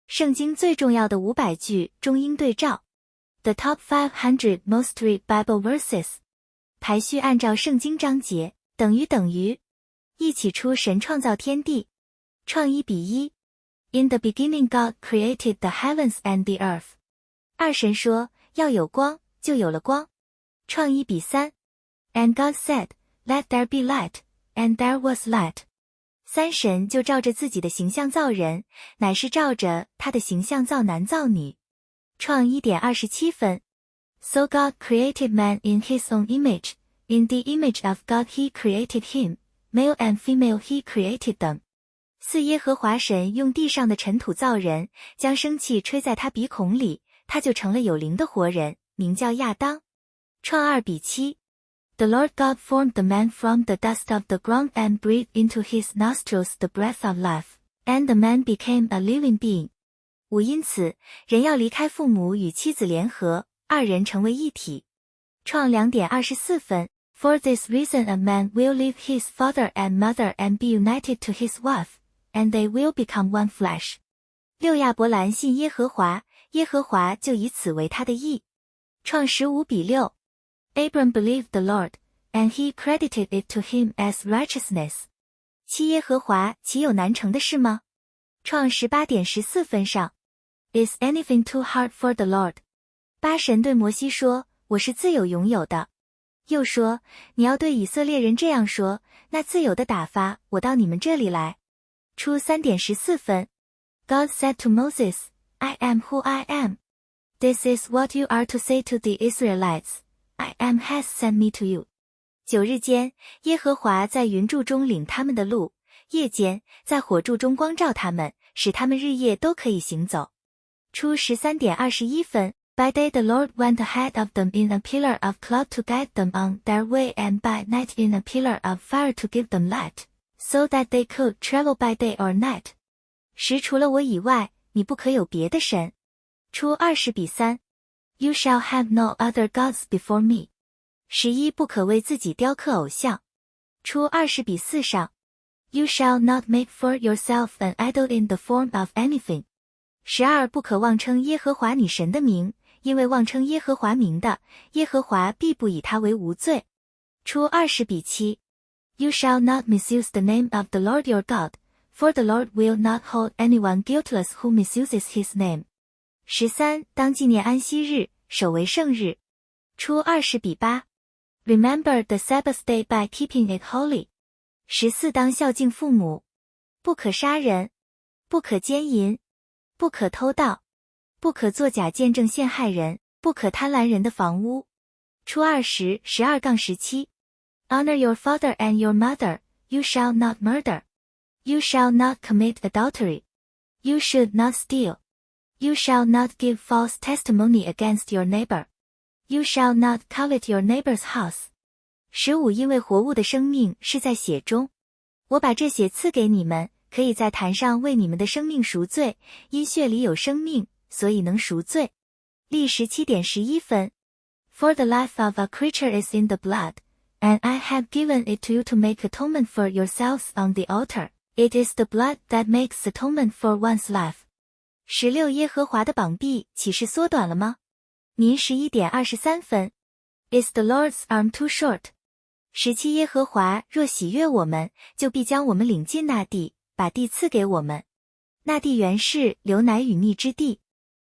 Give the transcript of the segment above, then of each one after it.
圣经最重要的500句中英对照 The top 500 most read Bible verses 排序按照圣经章节等于一起出神创造天地创1:1 In the beginning God created the heavens and the earth 二神说要有光就有了光创1:3 And God said Let there be light and there was light 三神就照着自己的形象造人，乃是照着他的形象造男造女。创1.27分。So God created man in his own image. In the image of God he created him. Male and female he created them. 四耶和华神用地上的尘土造人，将生气吹在他鼻孔里，他就成了有灵的活人，名叫亚当。创2:7。The Lord God formed the man from the dust of the ground and breathed into his nostrils the breath of life, and the man became a living being. 5因此，人要离开父母与妻子联合，二人成为一体。创2.24分。For this reason a man will leave his father and mother and be united to his wife, and they will become one flesh. 六亚伯兰信耶和华，耶和华就以此为他的义。创15:6。Abram believed the Lord, and he credited it to him as righteousness. 七耶和华岂有难成的事吗？创18.14分上。Is anything too hard for the Lord? 八神对摩西说，我是自有永有的。又说，你要对以色列人这样说，那自由的打发我到你们这里来。出3.14分。God said to Moses, I am who I am. This is what you are to say to the Israelites.I am has sent me to you. 9日间，耶和华在云柱中领他们的路，夜间，在火柱中光照他们，使他们日夜都可以行走。出13.21分。By day the Lord went ahead of them in a pillar of cloud to guide them on their way and by night in a pillar of fire to give them light, so that they could travel by day or night. 十除了我以外，你不可有别的神。出20:3。You shall have no other gods before me. 11不可为自己雕刻偶像。出20:4上。You shall not make for yourself an idol in the form of anything. 12不可妄称耶和华你神的名，因为妄称耶和华名的，耶和华必不以他为无罪。出20:7。You shall not misuse the name of the Lord your God, for the Lord will not hold anyone guiltless who misuses his name. 13当纪念安息日，守为圣日。出20:8。Remember the Sabbath day by keeping it holy. 14当孝敬父母。不可杀人，不可奸淫，不可偷盗，不可作假见证陷害人，不可贪婪人的房屋。出20 12-17。Honor your father and your mother, you shall not murder. You shall not commit adultery. You should not steal.You shall not give false testimony against your neighbor. You shall not covet your neighbor's house. 15因为活物的生命是在血中。我把这血赐给你们，可以在坛上为你们的生命赎罪，因血里有生命，所以能赎罪。历17.11分。For the life of a creature is in the blood, and I have given it to you to make atonement for yourselves on the altar. It is the blood that makes atonement for one's life. 16耶和华的膀臂岂是缩短了吗？您11.23分。Is the Lord's arm too short? 17耶和华若喜悦我们，就必将我们领进那地，把地赐给我们。那地原是流奶与蜜之地。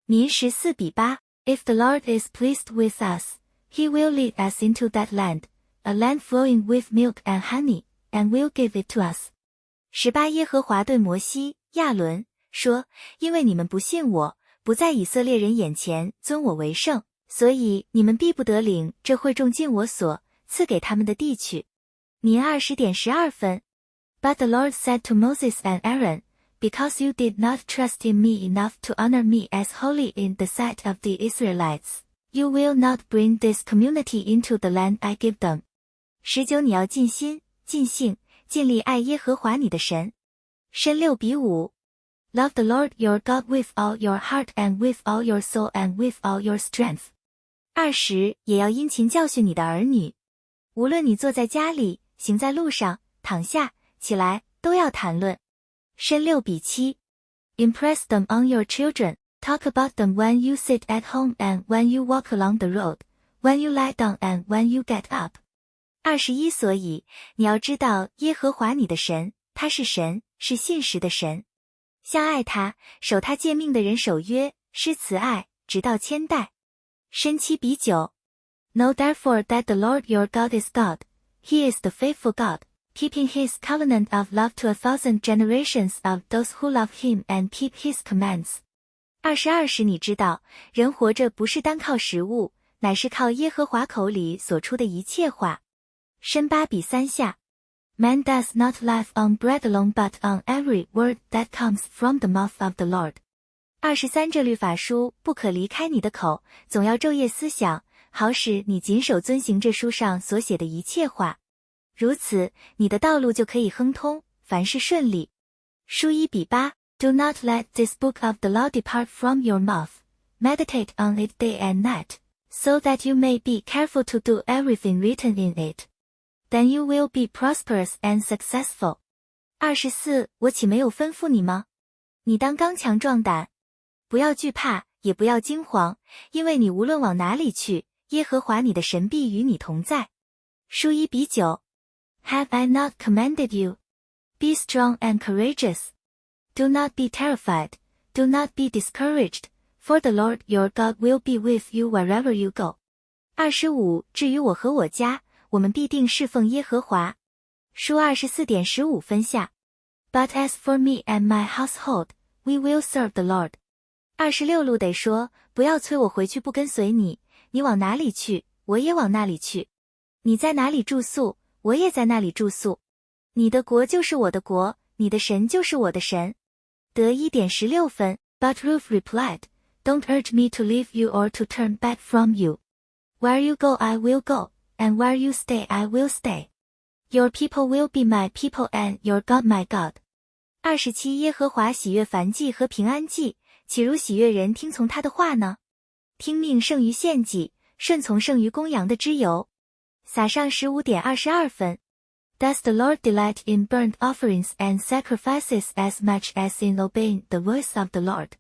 您14:8。If the Lord is pleased with us, he will lead us into that land, a land flowing with milk and honey, and will give it to us. 18耶和华对摩西、亚伦说，因为你们不信我，不在以色列人眼前尊我为圣，所以你们必不得领这会众进我所赐给他们的地去。您20.12分。But the Lord said to Moses and Aaron, Because you did not trust in me enough to honor me as holy in the sight of the Israelites, you will not bring this community into the land I give them. 19你要尽心、尽性、尽力爱耶和华你的神。申6:5。Love the Lord your God with all your heart and with all your soul and with all your strength. 20也要殷勤教训你的儿女。无论你坐在家里，行在路上，躺下，起来，都要谈论。申6:7。Impress them on your children. Talk about them when you sit at home and when you walk along the road, when you lie down and when you get up. 21所以，你要知道耶和华你的神，他是神，是信实的神。相爱他，守他诫命的人守约，施慈爱，直到千代。申七比九。Know therefore that the Lord your God is God. He is the faithful God, keeping his covenant of love to 1,000 generations of those who love him and keep his commands. 22使你知道，人活着不是单靠食物，乃是靠耶和华口里所出的一切话。申8比3下。Man does not live on bread alone but on every word that comes from the mouth of the Lord. 23这律法书不可离开你的口，总要昼夜思想，好使你谨守遵行这书上所写的一切话。如此，你的道路就可以亨通，凡事顺利。书1比8。Do not let this book of the law depart from your mouth. Meditate on it day and night, so that you may be careful to do everything written in it. Then you will be prosperous and successful. 24我岂没有吩咐你吗？你当刚强壮胆，不要惧怕，也不要惊惶，因为你无论往哪里去，耶和华你的神必与你同在。书1比9。Have I not commanded you? Be strong and courageous. Do not be terrified, do not be discouraged, for the Lord your God will be with you wherever you go. 25至于我和我家，我们必定侍奉耶和华。书24.15分下。But as for me and my household, we will serve the Lord. 26路得说，不要催我回去不跟随你，你往哪里去，我也往那里去。你在哪里住宿，我也在那里住宿。你的国就是我的国，你的神就是我的神。得1.16分。But Ruth replied, Don't urge me to leave you or to turn back from you. Where you go I will go, and where you stay I will stay. Your people will be my people and your God my God. 27耶和华喜悦燔祭和平安祭，岂如喜悦人听从他的话呢？听命胜于献祭，顺从胜于公羊的脂油。撒上15.22分。Does the Lord delight in burnt offerings and sacrifices as much as in obeying the voice of the Lord?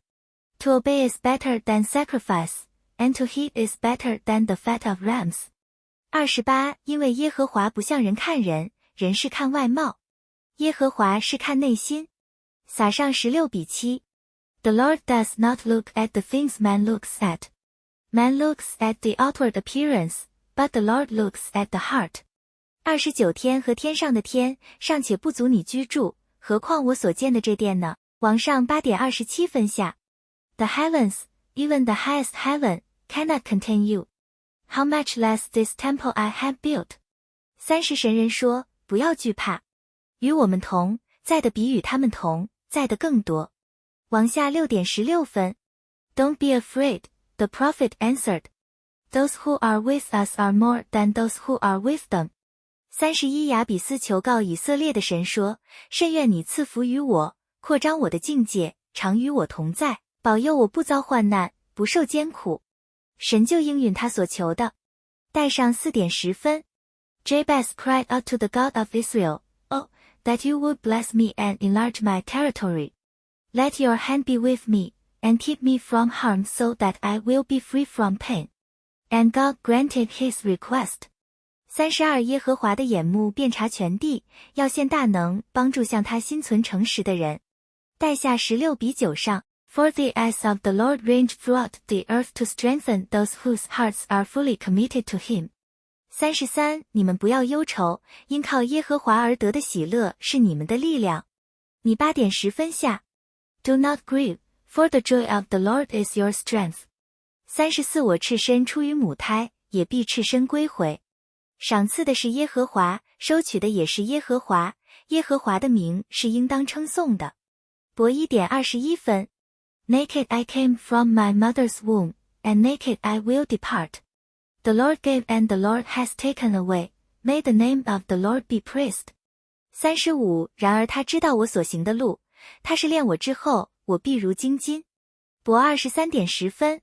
To obey is better than sacrifice, and to heed is better than the fat of rams. 28因为耶和华不像人看人，人是看外貌，耶和华是看内心。撒上16比7。The Lord does not look at the things man looks at. Man looks at the outward appearance, but the Lord looks at the heart. 29天和天上的天，尚且不足你居住，何况我所建的这殿呢？王上8.27分下。The heavens, even the highest heaven, cannot contain you. How much less this temple I have built? 30神人说，不要惧怕，与我们同，在的比与他们同，在的更多。王下6.16分。Don't be afraid, the prophet answered. Those who are with us are more than those who are with them. 31亚比斯求告以色列的神说，甚愿你赐福于我，扩张我的境界，常与我同在，保佑我不遭患难，不受艰苦。神就应允他所求的。带上4.10分。Jabez cried out to the God of Israel, Oh, that you would bless me and enlarge my territory. Let your hand be with me, and keep me from harm so that I will be free from pain. And God granted his request. 32耶和华的眼目遍察全地，要现大能，帮助向他心存诚实的人。带下16比9上。For the eyes of the Lord range throughout the earth to strengthen those whose hearts are fully committed to him. 33你们不要忧愁，因靠耶和华而得的喜乐是你们的力量。你8.10分下。Do not grieve, for the joy of the Lord is your strength. 34我赤身出于母胎，也必赤身归回。赏赐的是耶和华，收取的也是耶和华，耶和华的名是应当称颂的。博1.21分。Naked I came from my mother's womb, and naked I will depart. The Lord gave and the Lord has taken away. May the name of the Lord be praised. 35然而他知道我所行的路，他是炼我之后，我必如精金。博23.10分。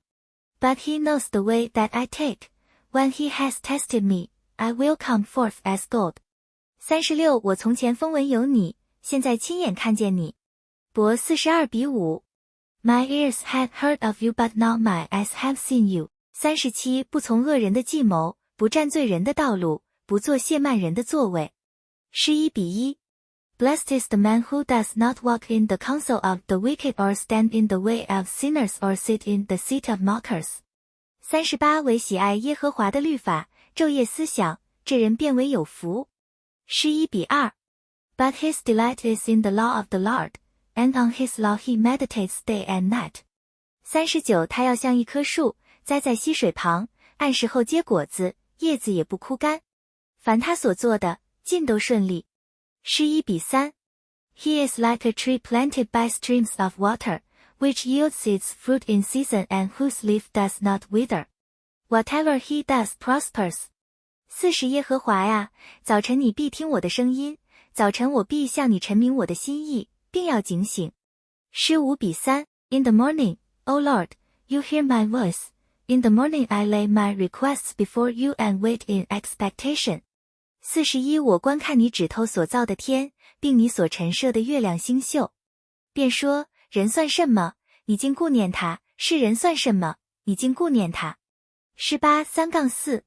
But he knows the way that I take. When he has tested me, I will come forth as gold. 36我从前风闻有你，现在亲眼看见你。博42比5。My ears had heard of you but now my eyes have seen you. 37不从恶人的计谋，不占罪人的道路，不坐亵慢人的座位。11:1 Blessed is the man who does not walk in the counsel of the wicked or stand in the way of sinners or sit in the seat of mockers. 38为喜爱耶和华的律法，昼夜思想，这人变为有福。11:2 But his delight is in the law of the Lord, and on his law he meditates day and night. 39他要像一棵树，栽在溪水旁，按时候结果子，叶子也不枯干。凡他所做的，尽都顺利。11:3 He is like a tree planted by streams of water, which yields its fruit in season and whose leaf does not wither. Whatever he does prospers. 40耶和华呀，早晨你必听我的声音，早晨我必向你陈明我的心意，并要警醒。15:3 In the morning, O Lord, you hear my voice. In the morning I lay my requests before you and wait in expectation. 41我观看你指头所造的天，并你所陈设的月亮星宿，便说，人算什么？你竟顾念他；是人算什么？你竟顾念他。18:3-4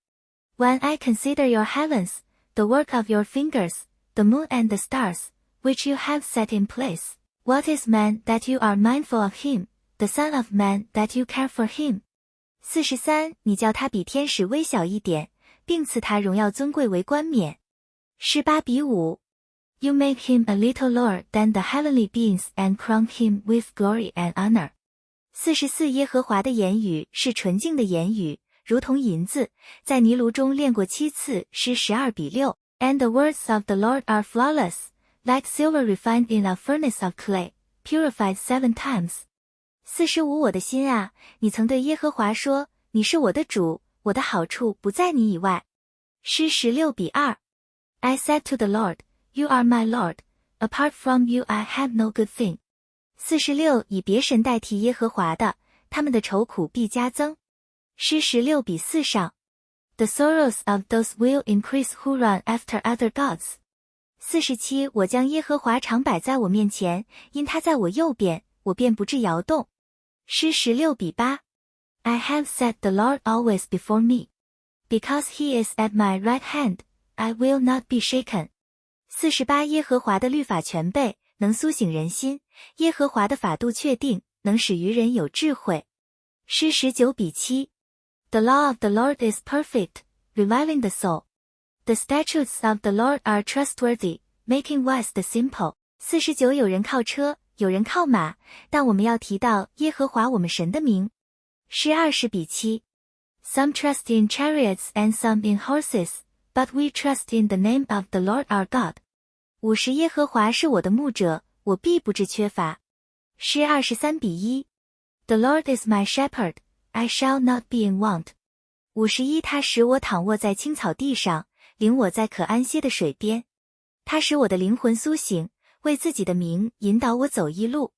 When I consider your heavens, the work of your fingers, the moon and the stars, which you have set in place, what is man that you are mindful of him, the son of man that you care for him? 43你叫他比天使微小一点，并赐他荣耀尊贵为冠冕。18:5 You make him a little lower than the heavenly beings and crown him with glory and honor. 44耶和华的言语是纯净的言语，如同银子，在泥炉中炼过7次。12:6 And the words of the Lord are flawless, like silver refined in a furnace of clay, purified 7 times. 45我的心啊，你曾对耶和华说，你是我的主，我的好处不在你以外。16:2 I said to the Lord, You are my Lord, apart from you I have no good thing. 46以别神代替耶和华的，他们的愁苦必加增。16:4上 The sorrows of those will increase who run after other gods. 47我将耶和华常摆在我面前，因他在我右边，我便不致摇动。16:8 I have set the Lord always before me. Because he is at my right hand, I will not be shaken. 48耶和华的律法全备，能苏醒人心，耶和华的法度确定，能使愚人有智慧。19:7 The law of the Lord is perfect, reviving the soul. The statutes of the Lord are trustworthy, making wise the simple. 49有人靠车，有人靠马，但我们要提到耶和华我们神的名。20:7 Some trust in chariots and some in horses, but we trust in the name of the Lord our God. 50耶和华是我的牧者，我必不致缺乏。23:1 The Lord is my shepherd, I shall not be in want. 51他使我躺卧在青草地上，领我在可安歇的水边。他使我的灵魂苏醒，为自己的名引导我走义路。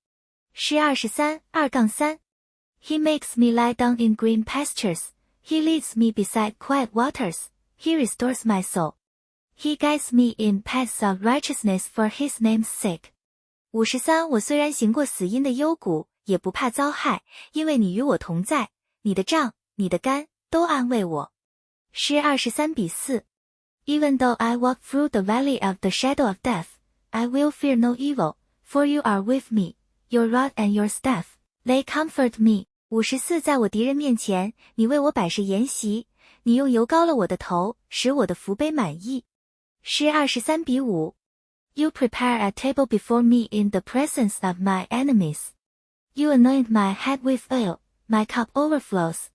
23:2-3 He makes me lie down in green pastures, he leads me beside quiet waters, he restores my soul. He guides me in paths of righteousness for his name's sake. 53我虽然行过死荫的幽谷，也不怕遭害，因为你与我同在，你的杖，你的竿，都安慰我。23:4 Even though I walk through the valley of the shadow of death, I will fear no evil, for you are with me, your rod and your staff, they comfort me. 54在我敌人面前，你为我摆设筵席，你用油膏了我的头，使我的福杯满溢。23:5 You prepare a table before me in the presence of my enemies. You anoint my head with oil, my cup overflows.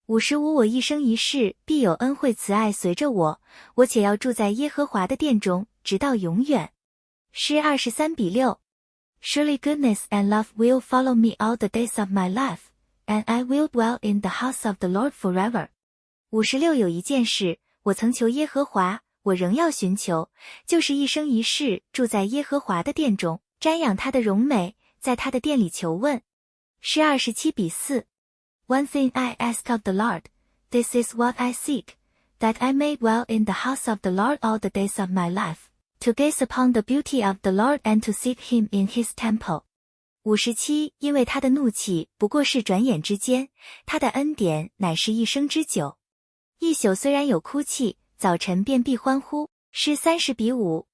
55我一生一世必有恩惠慈爱随着我，我且要住在耶和华的殿中，直到永远。23:6 Surely goodness and love will follow me all the days of my life, and I will dwell in the house of the Lord forever. 56有一件事，我曾求耶和华，我仍要寻求，就是一生一世住在耶和华的殿中，瞻仰他的荣美，在他的殿里求问。27:4 One thing I ask of the Lord, this is what I seek, that I may dwell in the house of the Lord all the days of my life, to gaze upon the beauty of the Lord and to seek him in his temple. 57因为他的怒气不过是转眼之间，他的恩典乃是一生之久。一宿虽然有哭泣，早晨便必欢呼。诗30:5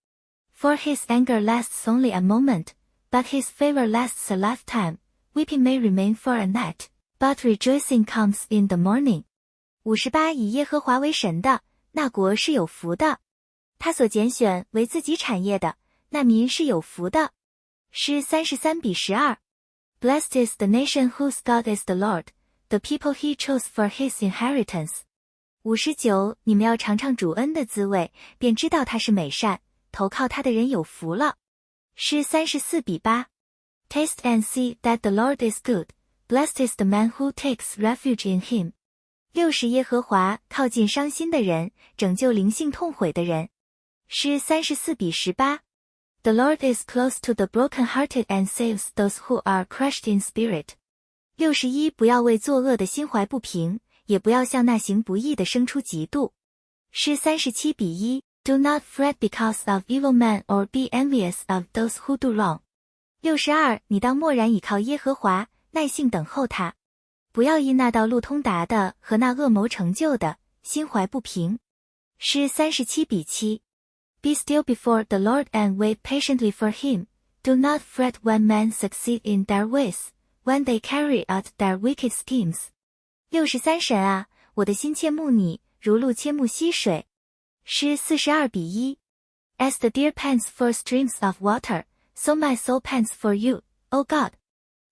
For his anger lasts only a moment, but his favor lasts a lifetime. Weeping may remain for a night, but rejoicing comes in the morning. 58以耶和华为神的，那国是有福的；他所拣选为自己产业的，那民是有福的。诗33:12 Blessed is the nation whose God is the Lord, the people he chose for his inheritance. 59你们要尝尝主恩的滋味，便知道他是美善，投靠他的人有福了。诗34:8 Taste and see that the Lord is good, blessed is the man who takes refuge in him. 60耶和华靠近伤心的人，拯救灵性痛悔的人。诗34:18 The Lord is close to the broken-hearted and saves those who are crushed in spirit. 61不要为作恶的心怀不平，也不要向那行不义的生出嫉妒。诗37:1 Do not fret because of evil men or be envious of those who do wrong. 62你当默然倚靠耶和华，耐性等候他。不要因那道路通达的和那恶谋成就的，心怀不平。诗37:7 Be still before the Lord and wait patiently for him. Do not fret when men succeed in their ways, when they carry out their wicked schemes. 63神啊，我的心切慕你，如鹿切慕溪水。诗42:1 As the deer pants for streams of water, so my soul pants for you, O God.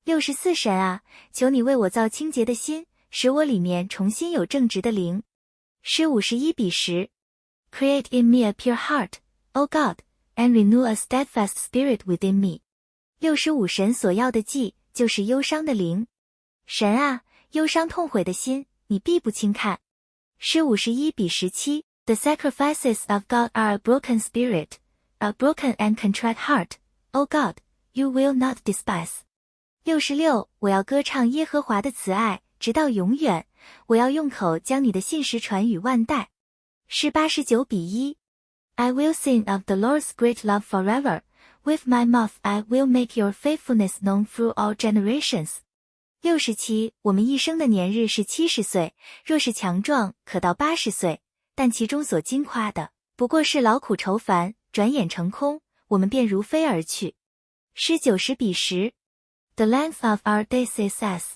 64神啊，求你为我造清洁的心，使我里面重新有正直的灵。诗51:10 Create in me a pure heart, O God, and renew a steadfast spirit within me. 65神所要的祭，就是忧伤的灵。神啊，忧伤痛悔的心，你必不轻看。诗51:17 The sacrifices of God are a broken spirit, a broken and contrite heart, O God, you will not despise. 66我要歌唱耶和华的慈爱，直到永远，我要用口将你的信实传与万代。诗89:1 I will sing of the Lord's great love forever, with my mouth I will make your faithfulness known through all generations. 67我们一生的年日是70岁，若是强壮，可到80岁，但其中所经夸的，不过是劳苦愁烦，转眼成空，我们便如飞而去。诗90:10 The length of our days is as